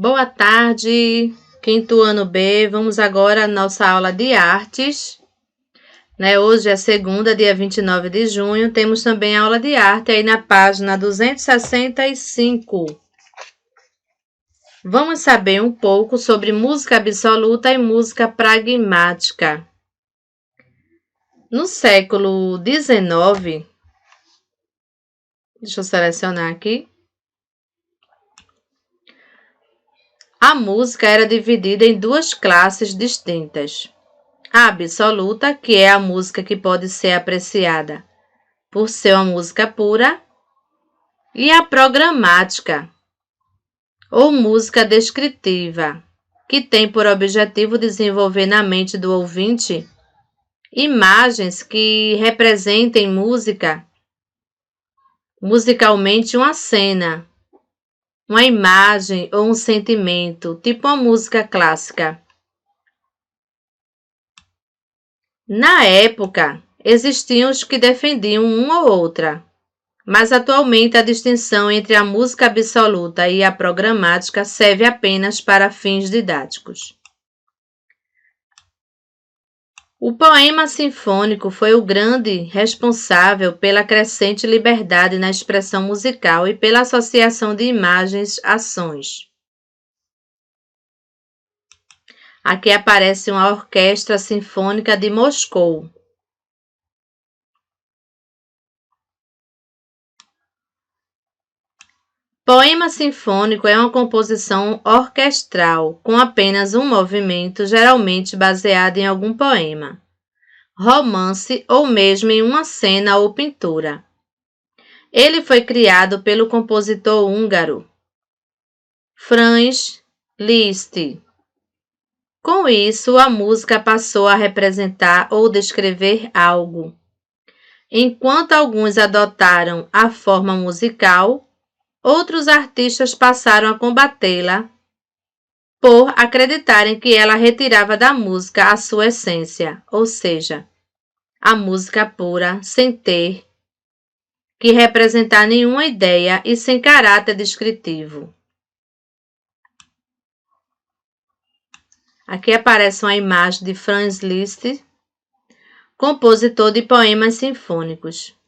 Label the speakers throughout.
Speaker 1: Boa tarde, quinto ano B. Vamos agora à nossa aula de artes. Hoje é segunda, dia 29 de junho. Temos também aula de arte aí na página 265. Vamos saber um pouco sobre música absoluta e música pragmática. No século XIX, deixa eu selecionar aqui. A música era dividida em duas classes distintas. A absoluta, que é a música que pode ser apreciada por ser uma música pura, e a programática, ou música descritiva, que tem por objetivo desenvolver na mente do ouvinte imagens que representem musicalmente uma cena, uma imagem ou um sentimento, tipo uma música clássica. Na época, existiam os que defendiam uma ou outra, mas atualmente a distinção entre a música absoluta e a programática serve apenas para fins didáticos. O poema sinfônico foi o grande responsável pela crescente liberdade na expressão musical e pela associação de imagens a sons. Aqui aparece uma orquestra sinfônica de Moscou. Poema sinfônico é uma composição orquestral com apenas um movimento, geralmente baseado em algum poema, romance ou mesmo em uma cena ou pintura. Ele foi criado pelo compositor húngaro Franz Liszt. Com isso, a música passou a representar ou descrever algo. Enquanto alguns adotaram a forma musical, outros artistas passaram a combatê-la por acreditarem que ela retirava da música a sua essência, ou seja, a música pura, sem ter que representar nenhuma ideia e sem caráter descritivo. Aqui aparece uma imagem de Franz Liszt, compositor de poemas sinfônicos.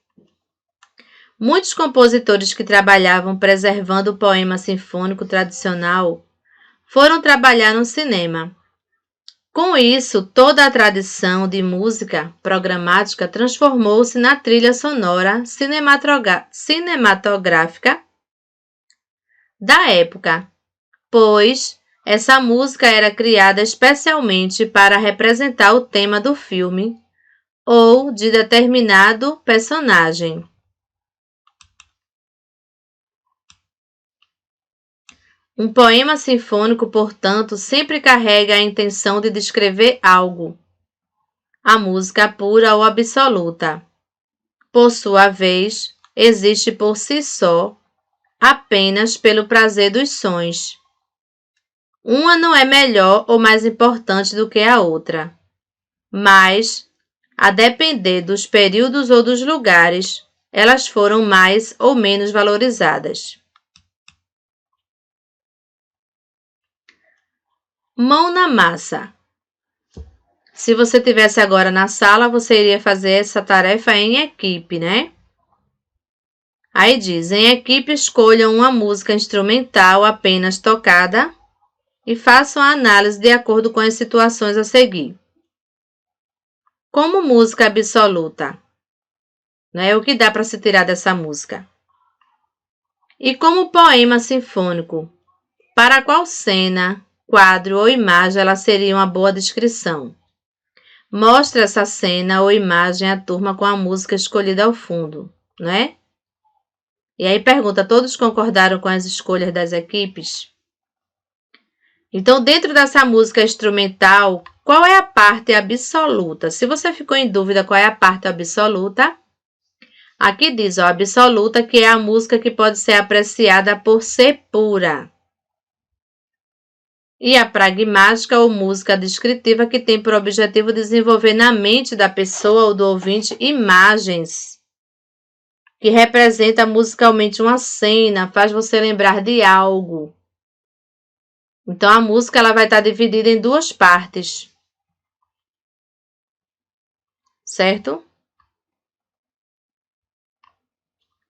Speaker 1: Muitos compositores que trabalhavam preservando o poema sinfônico tradicional foram trabalhar no cinema. Com isso, toda a tradição de música programática transformou-se na trilha sonora cinematográfica da época, pois essa música era criada especialmente para representar o tema do filme ou de determinado personagem. Um poema sinfônico, portanto, sempre carrega a intenção de descrever algo. A música pura ou absoluta, por sua vez, existe por si só, apenas pelo prazer dos sons. Uma não é melhor ou mais importante do que a outra, mas, a depender dos períodos ou dos lugares, elas foram mais ou menos valorizadas. Mão na massa. Se você estivesse agora na sala, você iria fazer essa tarefa em equipe, né? Aí diz, em equipe escolham uma música instrumental apenas tocada e façam a análise de acordo com as situações a seguir. Como música absoluta, né? O que dá para se tirar dessa música? E como poema sinfônico, para qual cena, quadro ou imagem ela seria uma boa descrição? Mostre essa cena ou imagem à turma com a música escolhida ao fundo, né? E aí pergunta, todos concordaram com as escolhas das equipes? Então, dentro dessa música instrumental, qual é a parte absoluta? Se você ficou em dúvida qual é a parte absoluta, aqui diz, absoluta, que é a música que pode ser apreciada por ser pura. E a pragmática ou música descritiva, que tem por objetivo desenvolver na mente da pessoa ou do ouvinte imagens que representam musicalmente uma cena, faz você lembrar de algo. Então, a música ela vai estar dividida em duas partes. Certo?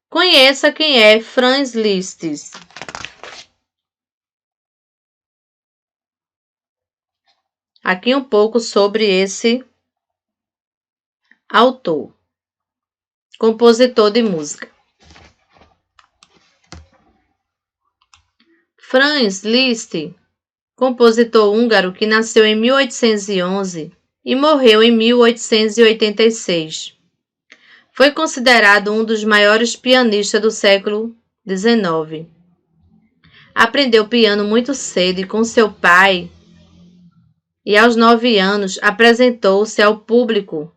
Speaker 1: Conheça quem é Franz Liszt. Aqui um pouco sobre esse autor, compositor de música. Franz Liszt, compositor húngaro que nasceu em 1811 e morreu em 1886. Foi considerado um dos maiores pianistas do século XIX. Aprendeu piano muito cedo e com seu pai, e aos 9 anos apresentou-se ao público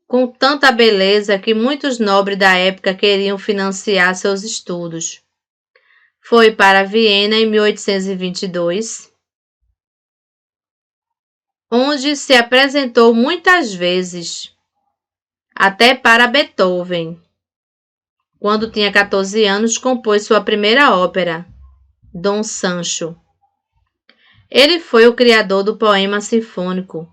Speaker 1: com tanta beleza que muitos nobres da época queriam financiar seus estudos. Foi para Viena em 1822, onde se apresentou muitas vezes, até para Beethoven. Quando tinha 14 anos, compôs sua primeira ópera, Dom Sancho. Ele foi o criador do poema sinfônico,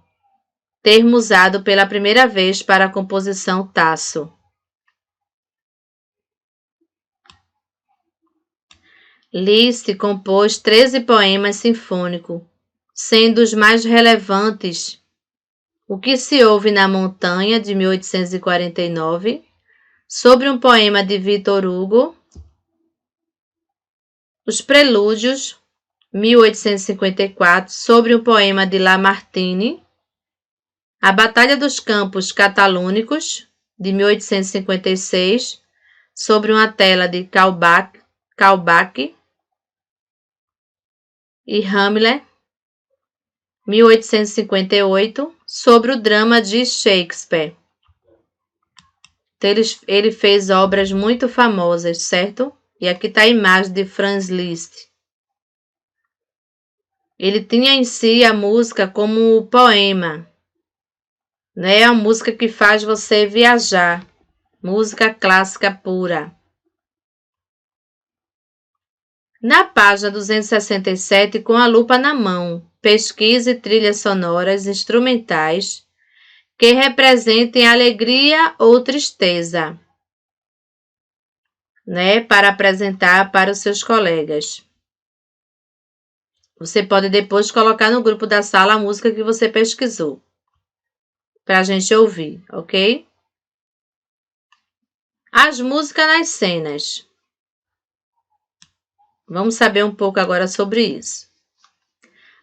Speaker 1: termo usado pela primeira vez para a composição Tasso. Liszt compôs 13 poemas sinfônicos, sendo os mais relevantes O que se ouve na montanha, de 1849, sobre um poema de Victor Hugo, Os Prelúdios, 1854, sobre um poema de Lamartine, A Batalha dos Campos Catalúnicos, de 1856, sobre uma tela de Kaulbach e Hamlet, 1858, sobre o drama de Shakespeare. Então, ele fez obras muito famosas, certo? E aqui está a imagem de Franz Liszt. Ele tinha em si a música como poema, né? É a música que faz você viajar, música clássica pura. Na página 267, com a lupa na mão, pesquise trilhas sonoras instrumentais que representem alegria ou tristeza, né? Para apresentar para os seus colegas. Você pode depois colocar no grupo da sala a música que você pesquisou, para a gente ouvir, ok? As músicas nas cenas. Vamos saber um pouco agora sobre isso.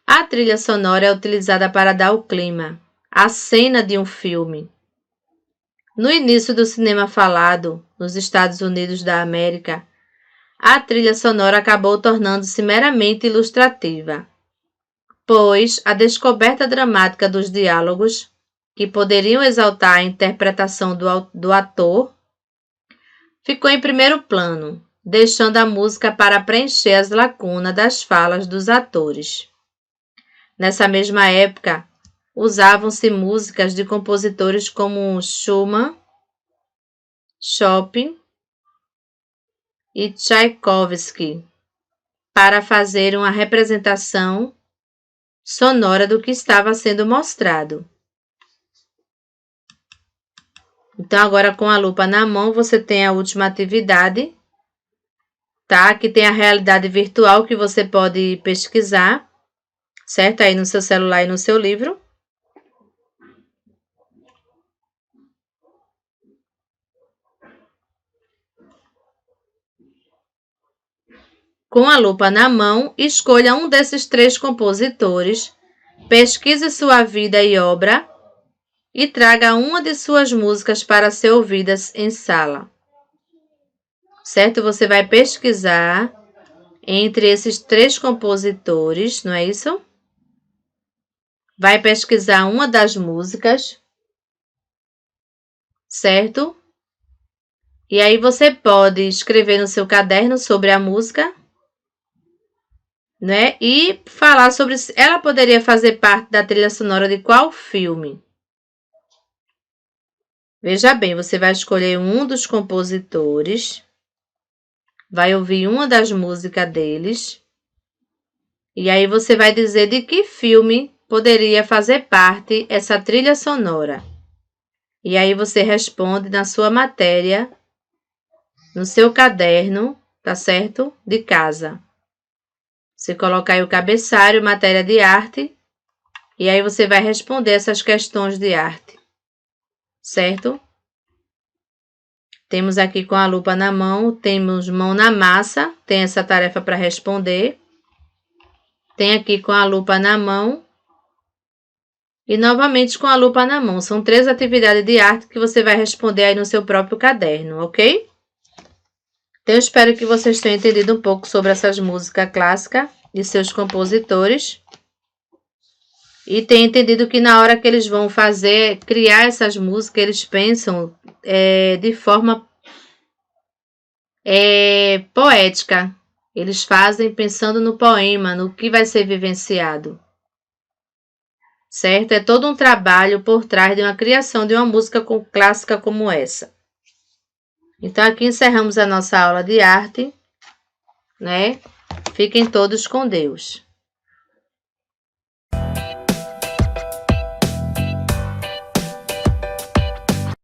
Speaker 1: A trilha sonora é utilizada para dar o clima, a cena de um filme. No início do cinema falado, nos Estados Unidos da América, a trilha sonora acabou tornando-se meramente ilustrativa, pois a descoberta dramática dos diálogos, que poderiam exaltar a interpretação do ator, ficou em primeiro plano, deixando a música para preencher as lacunas das falas dos atores. Nessa mesma época, usavam-se músicas de compositores como Schumann, Chopin e Tchaikovsky para fazer uma representação sonora do que estava sendo mostrado. Então, agora com a lupa na mão, você tem a última atividade, tá? Aqui tem a realidade virtual que você pode pesquisar, certo? Aí no seu celular e no seu livro. Com a lupa na mão, escolha um desses 3 compositores, pesquise sua vida e obra e traga uma de suas músicas para ser ouvidas em sala. Certo? Você vai pesquisar entre esses 3 compositores, não é isso? Vai pesquisar uma das músicas, certo? E aí você pode escrever no seu caderno sobre a música, né? E falar sobre ela poderia fazer parte da trilha sonora de qual filme. Veja bem, você vai escolher um dos compositores, vai ouvir uma das músicas deles E aí você vai dizer de que filme poderia fazer parte essa trilha sonora. E aí você responde na sua matéria, no seu caderno, tá certo? De casa. Você coloca aí o cabeçalho, matéria de arte, e aí você vai responder essas questões de arte, certo? Temos aqui com a lupa na mão, temos mão na massa, tem essa tarefa para responder. Tem aqui com a lupa na mão e novamente com a lupa na mão. São 3 atividades de arte que você vai responder aí no seu próprio caderno, ok? Então, eu espero que vocês tenham entendido um pouco sobre essas músicas clássicas e seus compositores. E tenham entendido que na hora que eles vão criar essas músicas, eles pensam de forma poética. Eles fazem pensando no poema, no que vai ser vivenciado. Certo? É todo um trabalho por trás de uma criação de uma música clássica como essa. Então, aqui encerramos a nossa aula de arte, né? Fiquem todos com Deus.